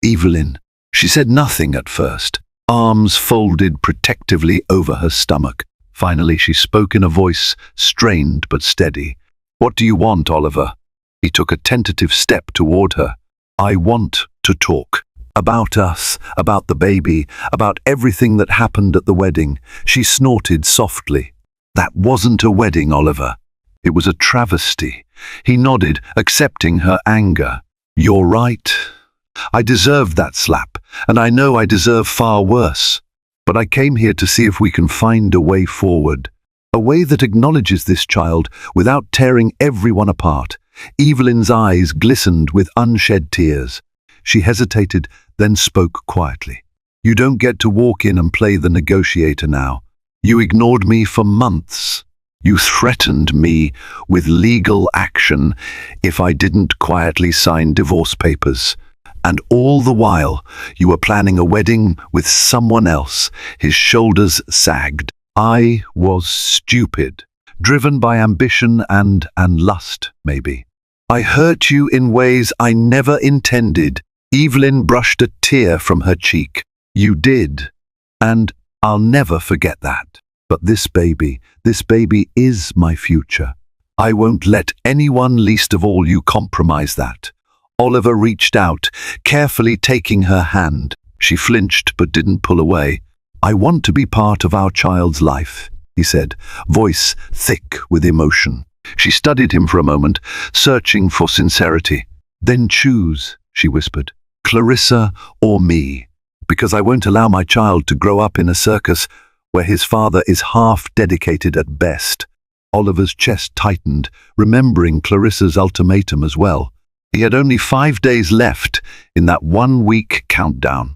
"Evelyn." She said nothing at first, arms folded protectively over her stomach. Finally, she spoke in a voice strained but steady. "What do you want, Oliver?" He took a tentative step toward her. "I want to talk. About us, about the baby, about everything that happened at the wedding." She snorted softly. "That wasn't a wedding, Oliver. It was a travesty." He nodded, accepting her anger. "You're right. I deserved that slap, and I know I deserve far worse. But I came here to see if we can find a way forward. A way that acknowledges this child without tearing everyone apart." Evelyn's eyes glistened with unshed tears. She hesitated, then spoke quietly. "You don't get to walk in and play the negotiator now. You ignored me for months. You threatened me with legal action if I didn't quietly sign divorce papers. And all the while, you were planning a wedding with someone else." His shoulders sagged. "I was stupid, driven by ambition and lust, maybe. I hurt you in ways I never intended." Evelyn brushed a tear from her cheek. "You did, and I'll never forget that. But this baby is my future. I won't let anyone, least of all you, compromise that. Oliver reached out, carefully taking her hand. She flinched but didn't pull away. I want to be part of our child's life, he said, voice thick with emotion. She studied him for a moment, searching for sincerity. Then choose, she whispered, Clarissa or me, because I won't allow my child to grow up in a circus where his father is half-dedicated at best. Oliver's chest tightened, remembering Clarissa's ultimatum as well. He had only 5 days left in that 1-week countdown.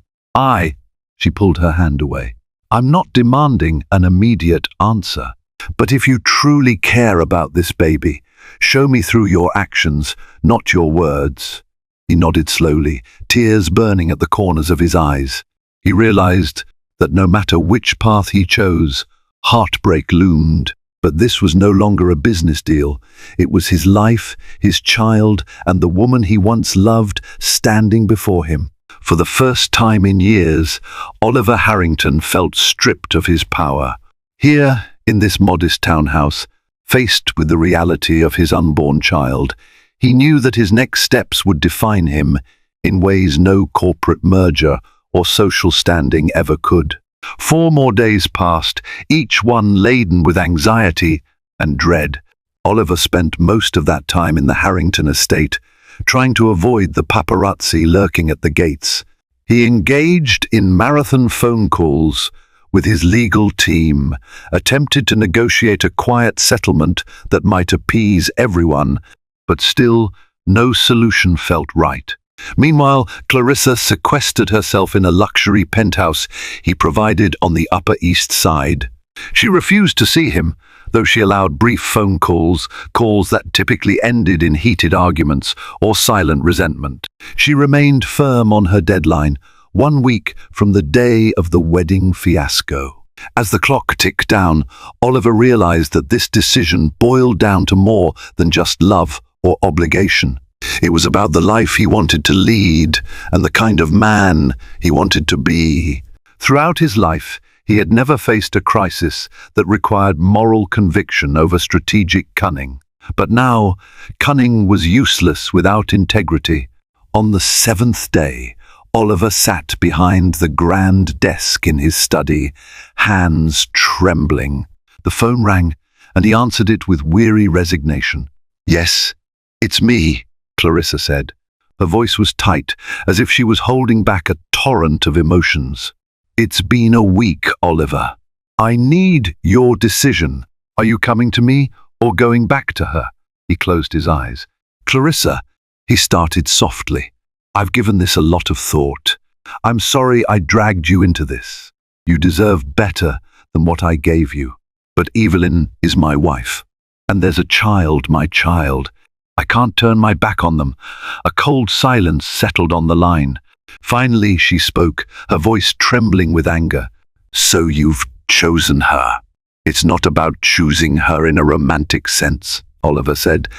She pulled her hand away. I'm not demanding an immediate answer, but if you truly care about this baby, show me through your actions, not your words. He nodded slowly, tears burning at the corners of his eyes. He realized that no matter which path he chose, heartbreak loomed. But this was no longer a business deal. It was his life, his child, and the woman he once loved standing before him. For the first time in years, Oliver Harrington felt stripped of his power. Here, in this modest townhouse, faced with the reality of his unborn child, he knew that his next steps would define him in ways no corporate merger or social standing ever could. 4 more days passed, each one laden with anxiety and dread. Oliver spent most of that time in the Harrington estate, trying to avoid the paparazzi lurking at the gates. He engaged in marathon phone calls with his legal team, attempted to negotiate a quiet settlement that might appease everyone, but still no solution felt right. Meanwhile, Clarissa sequestered herself in a luxury penthouse he provided on the Upper East Side. She refused to see him, though she allowed brief phone calls that typically ended in heated arguments or silent resentment. She remained firm on her deadline, 1 week from the day of the wedding fiasco. As the clock ticked down, Oliver realized that this decision boiled down to more than just love or obligation. It was about the life he wanted to lead and the kind of man he wanted to be. Throughout his life, he had never faced a crisis that required moral conviction over strategic cunning. But now, cunning was useless without integrity. On the 7th day, Oliver sat behind the grand desk in his study, hands trembling. The phone rang, and he answered it with weary resignation. Yes, it's me, Clarissa said. Her voice was tight, as if she was holding back a torrent of emotions. It's been a week, Oliver. I need your decision. Are you coming to me or going back to her? He closed his eyes. Clarissa, he started softly. I've given this a lot of thought. I'm sorry I dragged you into this. You deserve better than what I gave you. But Evelyn is my wife. And there's a child, my child. I can't turn my back on them. A cold silence settled on the line. Finally, she spoke, her voice trembling with anger. So you've chosen her. It's not about choosing her in a romantic sense, Oliver said,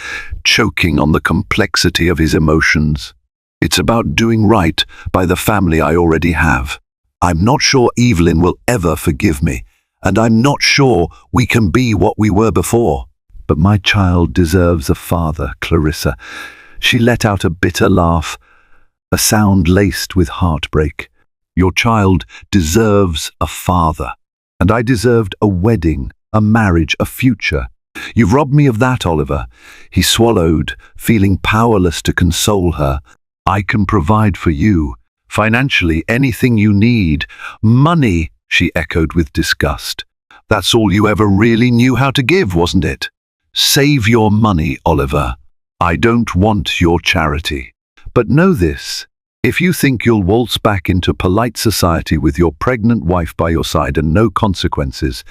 choking on the complexity of his emotions. It's about doing right by the family I already have. I'm not sure Evelyn will ever forgive me, and I'm not sure we can be what we were before. But my child deserves a father, Clarissa. She let out a bitter laugh, a sound laced with heartbreak. Your child deserves a father, and I deserved a wedding, a marriage, a future. You've robbed me of that, Oliver. He swallowed, feeling powerless to console her. I can provide for you, financially, anything you need. Money, she echoed with disgust. That's all you ever really knew how to give, wasn't it? Save your money, Oliver. I don't want your charity. But know this, if you think you'll waltz back into polite society with your pregnant wife by your side and no consequences,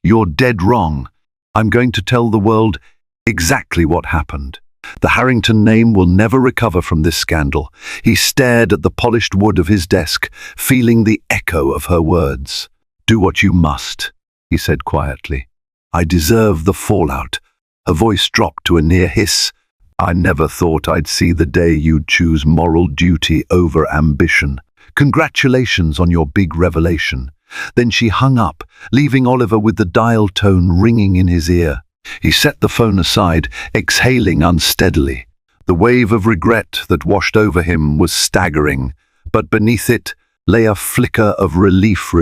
you're dead wrong. I'm going to tell the world exactly what happened. The Harrington name will never recover from this scandal. He stared at the polished wood of his desk, feeling the echo of her words. Do what you must, he said quietly. I deserve the fallout. Her voice dropped to a near hiss. I never thought I'd see the day you'd choose moral duty over ambition. Congratulations on your big revelation. Then she hung up, leaving Oliver with the dial tone ringing in his ear. He set the phone aside, exhaling unsteadily. The wave of regret that washed over him was staggering, but beneath it lay a flicker of relief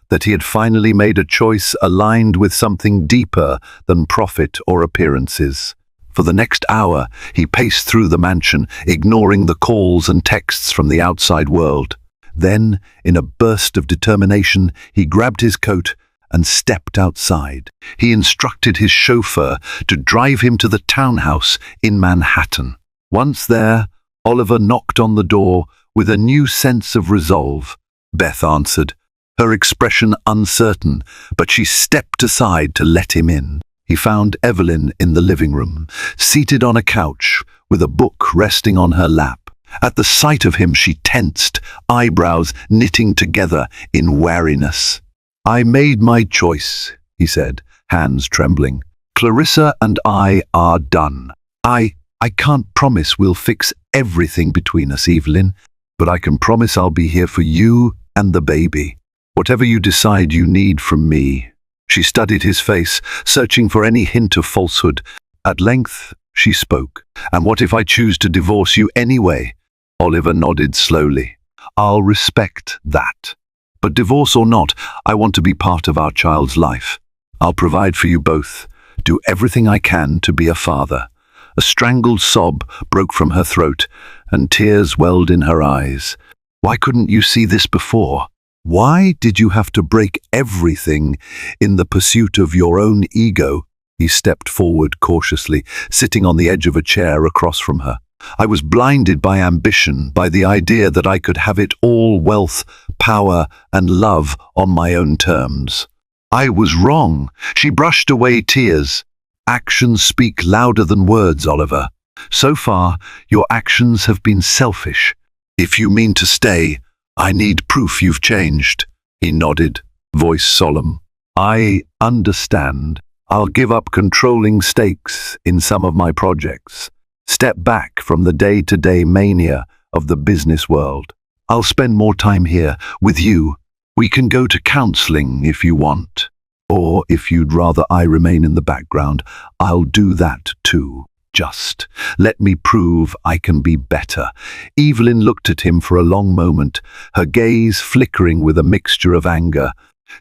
that he had finally made a choice aligned with something deeper than profit or appearances. For the next hour, he paced through the mansion, ignoring the calls and texts from the outside world. Then, in a burst of determination, he grabbed his coat and stepped outside. He instructed his chauffeur to drive him to the townhouse in Manhattan. Once there, Oliver knocked on the door with a new sense of resolve. Beth answered, her expression uncertain, but she stepped aside to let him in. He found Evelyn in the living room, seated on a couch with a book resting on her lap. At the sight of him, she tensed, eyebrows knitting together in wariness. "I made my choice," he said, hands trembling. "Clarissa and I are done. I can't promise we'll fix everything between us, Evelyn, but I can promise I'll be here for you and the baby. Whatever you decide you need from me." She studied his face, searching for any hint of falsehood. At length, she spoke. "And what if I choose to divorce you anyway?" Oliver nodded slowly. "I'll respect that. But divorce or not, I want to be part of our child's life. I'll provide for you both, do everything I can to be a father." A strangled sob broke from her throat, and tears welled in her eyes. "Why couldn't you see this before? Why did you have to break everything in the pursuit of your own ego?" He stepped forward cautiously, sitting on the edge of a chair across from her. "I was blinded by ambition, by the idea that I could have it all: wealth, power, and love on my own terms. I was wrong." She brushed away tears. "Actions speak louder than words, Oliver. So far, your actions have been selfish. If you mean to stay, I need proof you've changed." He nodded, voice solemn. "I understand. I'll give up controlling stakes in some of my projects. Step back from the day-to-day mania of the business world. I'll spend more time here with you. We can go to counseling if you want. Or if you'd rather I remain in the background, I'll do that too. Just let me prove I can be better." Evelyn looked at him for a long moment, her gaze flickering with a mixture of anger,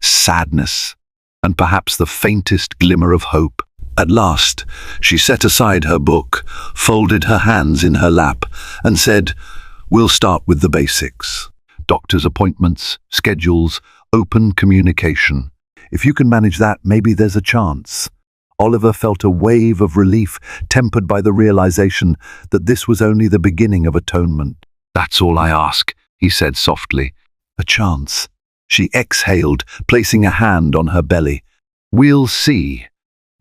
sadness, and perhaps the faintest glimmer of hope. At last, she set aside her book, folded her hands in her lap, and said, "We'll start with the basics. Doctor's appointments, schedules, open communication. If you can manage that, maybe there's a chance." Oliver felt a wave of relief, tempered by the realization that this was only the beginning of atonement. "That's all I ask," he said softly. "A chance." She exhaled, placing a hand on her belly. "We'll see.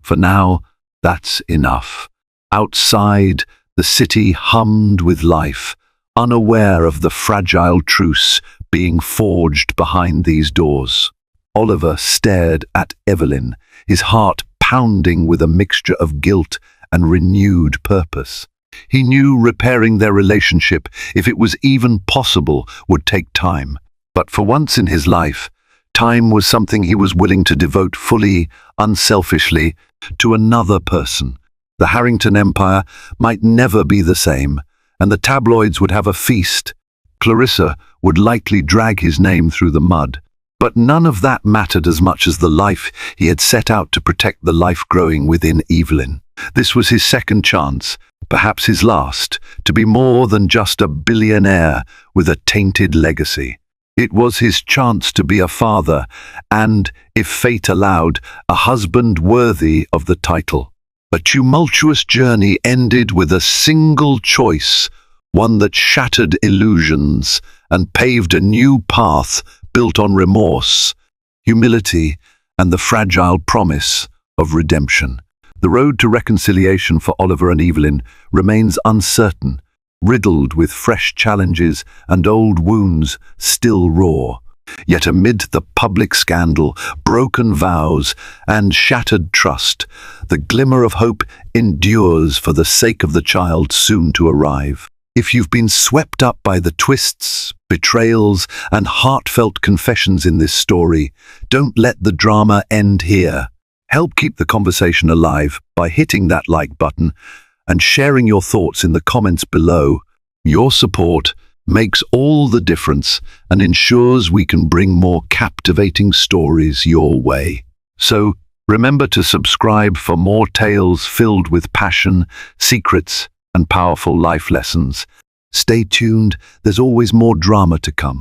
For now, that's enough." Outside, the city hummed with life, unaware of the fragile truce being forged behind these doors. Oliver stared at Evelyn, his heart pounding with a mixture of guilt and renewed purpose. He knew repairing their relationship, if it was even possible, would take time. But for once in his life, time was something he was willing to devote fully, unselfishly, to another person. The Harrington Empire might never be the same, and the tabloids would have a feast. Clarissa would likely drag his name through the mud. But none of that mattered as much as the life he had set out to protect, the life growing within Evelyn. This was his second chance, perhaps his last, to be more than just a billionaire with a tainted legacy. It was his chance to be a father and, if fate allowed, a husband worthy of the title. A tumultuous journey ended with a single choice, one that shattered illusions and paved a new path built on remorse, humility, and the fragile promise of redemption. The road to reconciliation for Oliver and Evelyn remains uncertain, riddled with fresh challenges and old wounds still raw. Yet amid the public scandal, broken vows, and shattered trust, the glimmer of hope endures for the sake of the child soon to arrive. If you've been swept up by the twists, betrayals, and heartfelt confessions in this story, don't let the drama end here. Help keep the conversation alive by hitting that like button and sharing your thoughts in the comments below. Your support makes all the difference and ensures we can bring more captivating stories your way. So, remember to subscribe for more tales filled with passion, secrets, and powerful life lessons. Stay tuned, there's always more drama to come.